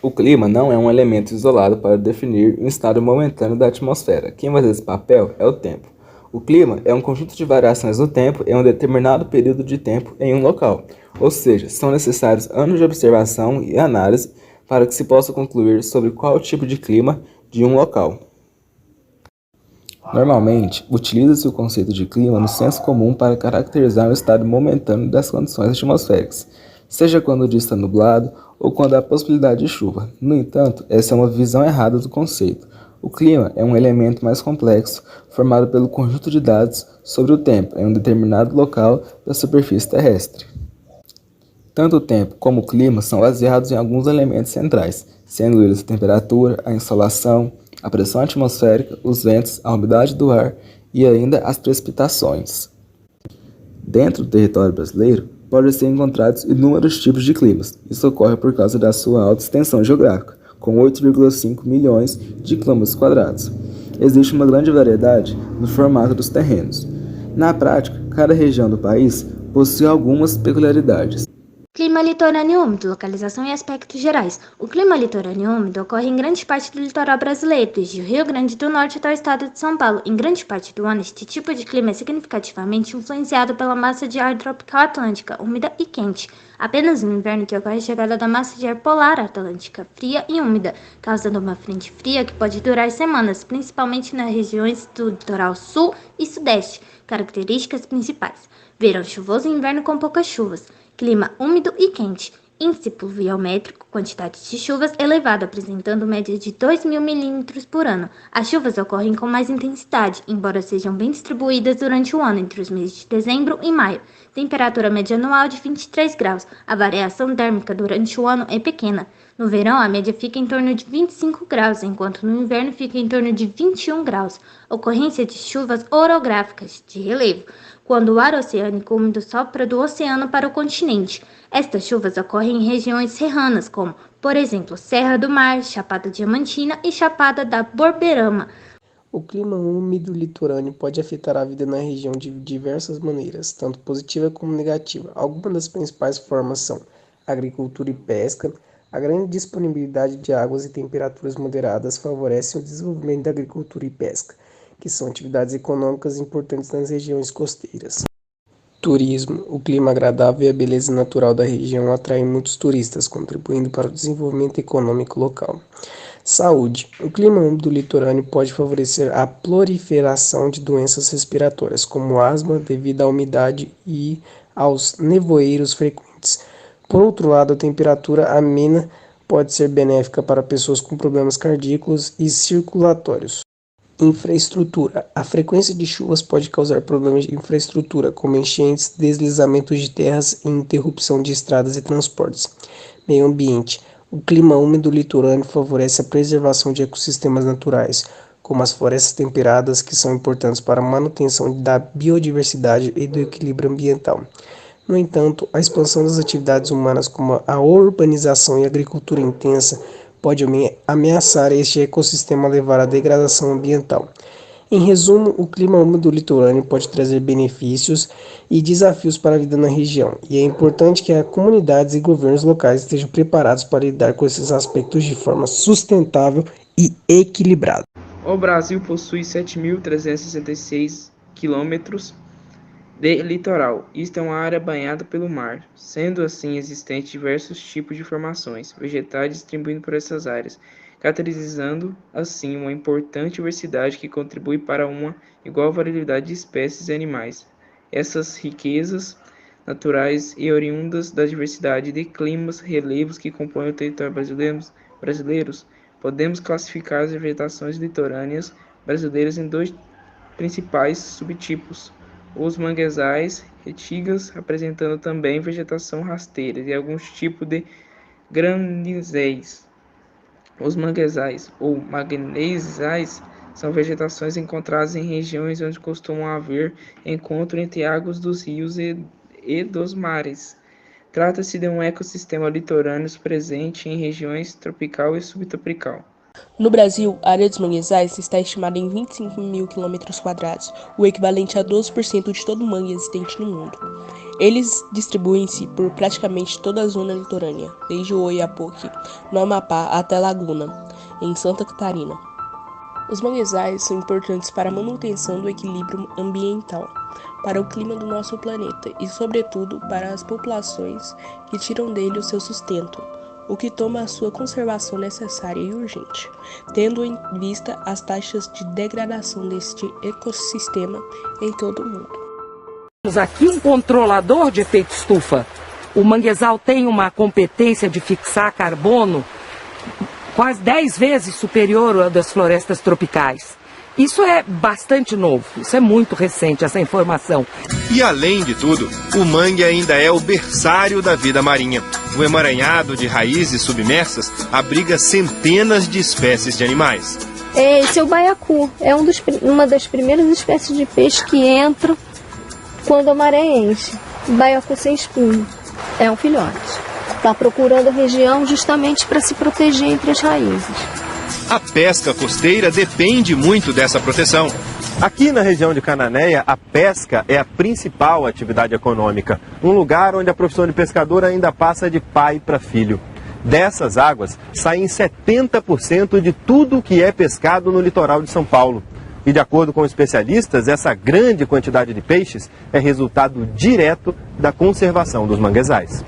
O clima não é um elemento isolado para definir um estado momentâneo da atmosfera. Quem faz esse papel é o tempo. O clima é um conjunto de variações do tempo em um determinado período de tempo em um local, ou seja, são necessários anos de observação e análise para que se possa concluir sobre qual tipo de clima de um local. Normalmente, utiliza-se o conceito de clima no senso comum para caracterizar o estado momentâneo das condições atmosféricas, seja quando o dia está nublado ou quando há possibilidade de chuva. No entanto, essa é uma visão errada do conceito. O clima é um elemento mais complexo, formado pelo conjunto de dados sobre o tempo em um determinado local da superfície terrestre. Tanto o tempo como o clima são baseados em alguns elementos centrais, sendo eles a temperatura, a insolação, a pressão atmosférica, os ventos, a umidade do ar e ainda as precipitações. Dentro do território brasileiro, podem ser encontrados inúmeros tipos de climas. Isso ocorre por causa da sua alta extensão geográfica, com 8,5 milhões de quilômetros quadrados. Existe uma grande variedade no formato dos terrenos. Na prática, cada região do país possui algumas peculiaridades. Clima litorâneo úmido, localização e aspectos gerais. O clima litorâneo úmido ocorre em grande parte do litoral brasileiro, desde o Rio Grande do Norte até o estado de São Paulo. Em grande parte do ano, este tipo de clima é significativamente influenciado pela massa de ar tropical atlântica, úmida e quente. Apenas no inverno que ocorre a chegada da massa de ar polar atlântica, fria e úmida, causando uma frente fria que pode durar semanas, principalmente nas regiões do litoral sul e sudeste. Características principais: verão chuvoso e inverno com poucas chuvas. Clima úmido e quente. Índice pluviométrico, quantidade de chuvas elevado, apresentando média de 2.000 milímetros por ano. As chuvas ocorrem com mais intensidade, embora sejam bem distribuídas durante o ano, entre os meses de dezembro e maio. Temperatura média anual de 23 graus. A variação térmica durante o ano é pequena. No verão, a média fica em torno de 25 graus, enquanto no inverno fica em torno de 21 graus. Ocorrência de chuvas orográficas, de relevo, quando o ar oceânico úmido sopra do oceano para o continente. Estas chuvas ocorrem em regiões serranas, como, por exemplo, Serra do Mar, Chapada Diamantina e Chapada da Borborema. O clima úmido litorâneo pode afetar a vida na região de diversas maneiras, tanto positiva como negativa. Algumas das principais formas são agricultura e pesca. A grande disponibilidade de águas e temperaturas moderadas favorecem o desenvolvimento da agricultura e pesca, que são atividades econômicas importantes nas regiões costeiras. Turismo. O clima agradável e a beleza natural da região atraem muitos turistas, contribuindo para o desenvolvimento econômico local. Saúde. O clima úmido litorâneo pode favorecer a proliferação de doenças respiratórias, como asma, devido à umidade e aos nevoeiros frequentes. Por outro lado, a temperatura amena pode ser benéfica para pessoas com problemas cardíacos e circulatórios. Infraestrutura. A frequência de chuvas pode causar problemas de infraestrutura, como enchentes, deslizamentos de terras e interrupção de estradas e transportes. Meio ambiente. O clima úmido litorâneo favorece a preservação de ecossistemas naturais, como as florestas temperadas, que são importantes para a manutenção da biodiversidade e do equilíbrio ambiental. No entanto, a expansão das atividades humanas, como a urbanização e a agricultura intensa, pode ameaçar este ecossistema, levar à degradação ambiental. Em resumo, o clima úmido litorâneo pode trazer benefícios e desafios para a vida na região, e é importante que as comunidades e governos locais estejam preparados para lidar com esses aspectos de forma sustentável e equilibrada. O Brasil possui 7.366 quilômetros de litoral. Isto é uma área banhada pelo mar, sendo assim existentes diversos tipos de formações vegetais distribuindo por essas áreas, caracterizando assim uma importante diversidade que contribui para uma igual variedade de espécies e animais. Essas riquezas naturais e oriundas da diversidade de climas, relevos que compõem o território brasileiros, podemos classificar as vegetações litorâneas brasileiras em dois principais subtipos: os manguezais retigas, apresentando também vegetação rasteira, e alguns tipos de granizéis. Os manguezais ou magnezais são vegetações encontradas em regiões onde costumam haver encontro entre águas dos rios e dos mares. Trata-se de um ecossistema litorâneo presente em regiões tropical e subtropical. No Brasil, a área dos manguezais está estimada em 25 mil km², o equivalente a 12% de todo o mangue existente no mundo. Eles distribuem-se por praticamente toda a zona litorânea, desde o Oiapoque, no Amapá, até Laguna, em Santa Catarina. Os manguezais são importantes para a manutenção do equilíbrio ambiental, para o clima do nosso planeta e, sobretudo, para as populações que tiram dele o seu sustento, o que toma a sua conservação necessária e urgente, tendo em vista as taxas de degradação deste ecossistema em todo o mundo. Temos aqui um controlador de efeito estufa. O manguezal tem uma competência de fixar carbono quase 10 vezes superior à das florestas tropicais. Isso é bastante novo, isso é muito recente, essa informação. E além de tudo, o mangue ainda é o berçário da vida marinha. O emaranhado de raízes submersas abriga centenas de espécies de animais. Esse é o baiacu, é uma das primeiras espécies de peixe que entra quando a maré enche. Baiacu sem espinho, é um filhote. Está procurando a região justamente para se proteger entre as raízes. A pesca costeira depende muito dessa proteção. Aqui na região de Cananéia, a pesca é a principal atividade econômica. Um lugar onde a profissão de pescador ainda passa de pai para filho. Dessas águas, saem 70% de tudo que é pescado no litoral de São Paulo. E de acordo com especialistas, essa grande quantidade de peixes é resultado direto da conservação dos manguezais.